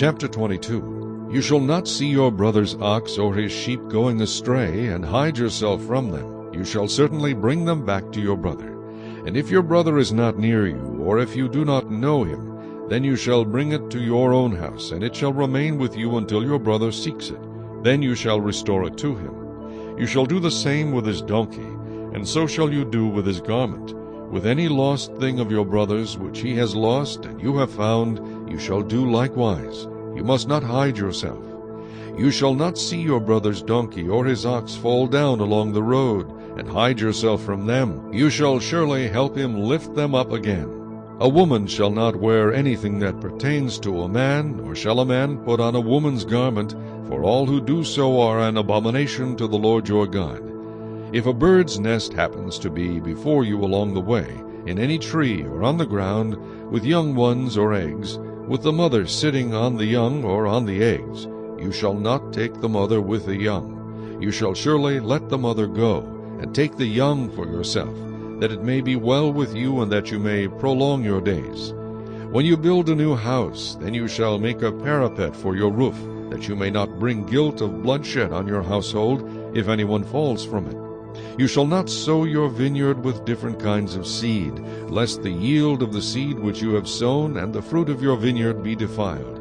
Chapter 22. You shall not see your brother's ox or his sheep going astray, and hide yourself from them. You shall certainly bring them back to your brother. And if your brother is not near you, or if you do not know him, then you shall bring it to your own house, and it shall remain with you until your brother seeks it. Then you shall restore it to him. You shall do the same with his donkey, and so shall you do with his garment. With any lost thing of your brother's which he has lost and you have found, you shall do likewise. You must not hide yourself. You shall not see your brother's donkey or his ox fall down along the road, and hide yourself from them. You shall surely help him lift them up again. A woman shall not wear anything that pertains to a man, nor shall a man put on a woman's garment, for all who do so are an abomination to the Lord your God. If a bird's nest happens to be before you along the way, in any tree or on the ground, with young ones or eggs, with the mother sitting on the young or on the eggs, you shall not take the mother with the young. You shall surely let the mother go, and take the young for yourself, that it may be well with you and that you may prolong your days. When you build a new house, then you shall make a parapet for your roof, that you may not bring guilt of bloodshed on your household if anyone falls from it. You shall not sow your vineyard with different kinds of seed, lest the yield of the seed which you have sown and the fruit of your vineyard be defiled.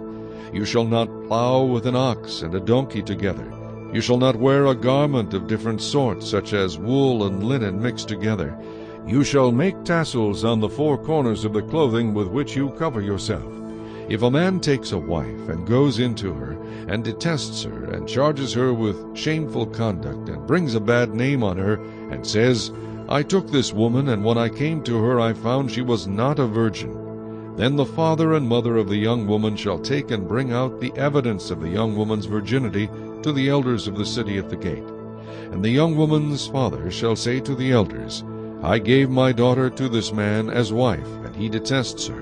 You shall not plow with an ox and a donkey together. You shall not wear a garment of different sorts, such as wool and linen mixed together. You shall make tassels on the four corners of the clothing with which you cover yourself. If a man takes a wife and goes into her, and detests her, and charges her with shameful conduct, and brings a bad name on her, and says, I took this woman, and when I came to her I found she was not a virgin, then the father and mother of the young woman shall take and bring out the evidence of the young woman's virginity to the elders of the city at the gate. And the young woman's father shall say to the elders, I gave my daughter to this man as wife, and he detests her.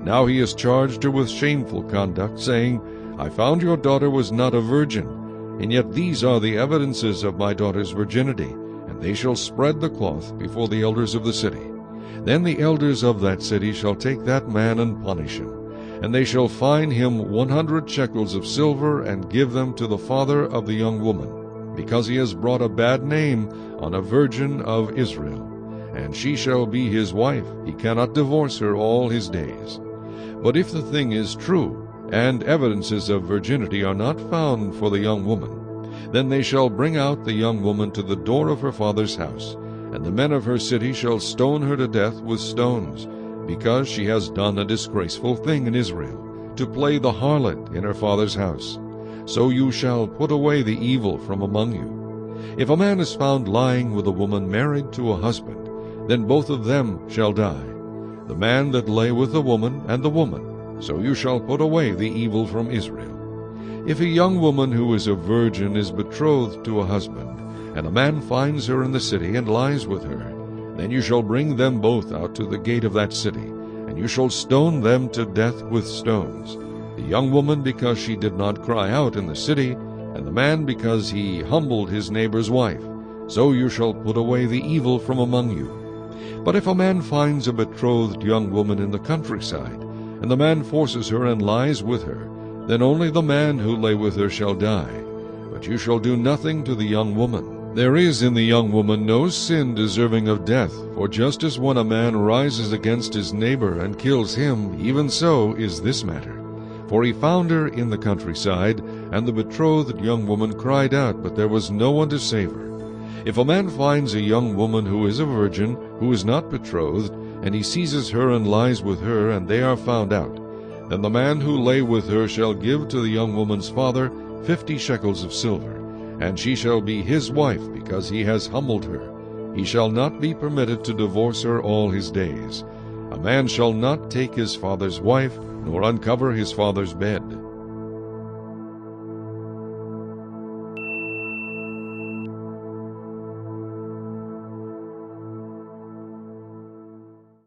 Now he has charged her with shameful conduct, saying, I found your daughter was not a virgin, and yet these are the evidences of my daughter's virginity, and they shall spread the cloth before the elders of the city. Then the elders of that city shall take that man and punish him, and they shall fine him 100 shekels of silver, and give them to the father of the young woman, because he has brought a bad name on a virgin of Israel. And she shall be his wife. He cannot divorce her all his days. But if the thing is true, and evidences of virginity are not found for the young woman, then they shall bring out the young woman to the door of her father's house, and the men of her city shall stone her to death with stones, because she has done a disgraceful thing in Israel, to play the harlot in her father's house. So you shall put away the evil from among you. If a man is found lying with a woman married to a husband, then both of them shall die, the man that lay with the woman and the woman. So you shall put away the evil from Israel. If a young woman who is a virgin is betrothed to a husband, and a man finds her in the city and lies with her, then you shall bring them both out to the gate of that city, and you shall stone them to death with stones, the young woman because she did not cry out in the city, and the man because he humbled his neighbor's wife. So you shall put away the evil from among you. But if a man finds a betrothed young woman in the countryside, and the man forces her and lies with her, then only the man who lay with her shall die. But you shall do nothing to the young woman. There is in the young woman no sin deserving of death, for just as when a man rises against his neighbor and kills him, even so is this matter. For he found her in the countryside, and the betrothed young woman cried out, but there was no one to save her. If a man finds a young woman who is a virgin, who is not betrothed, and he seizes her and lies with her, and they are found out, then the man who lay with her shall give to the young woman's father 50 shekels of silver, and she shall be his wife, because he has humbled her. He shall not be permitted to divorce her all his days. A man shall not take his father's wife, nor uncover his father's bed.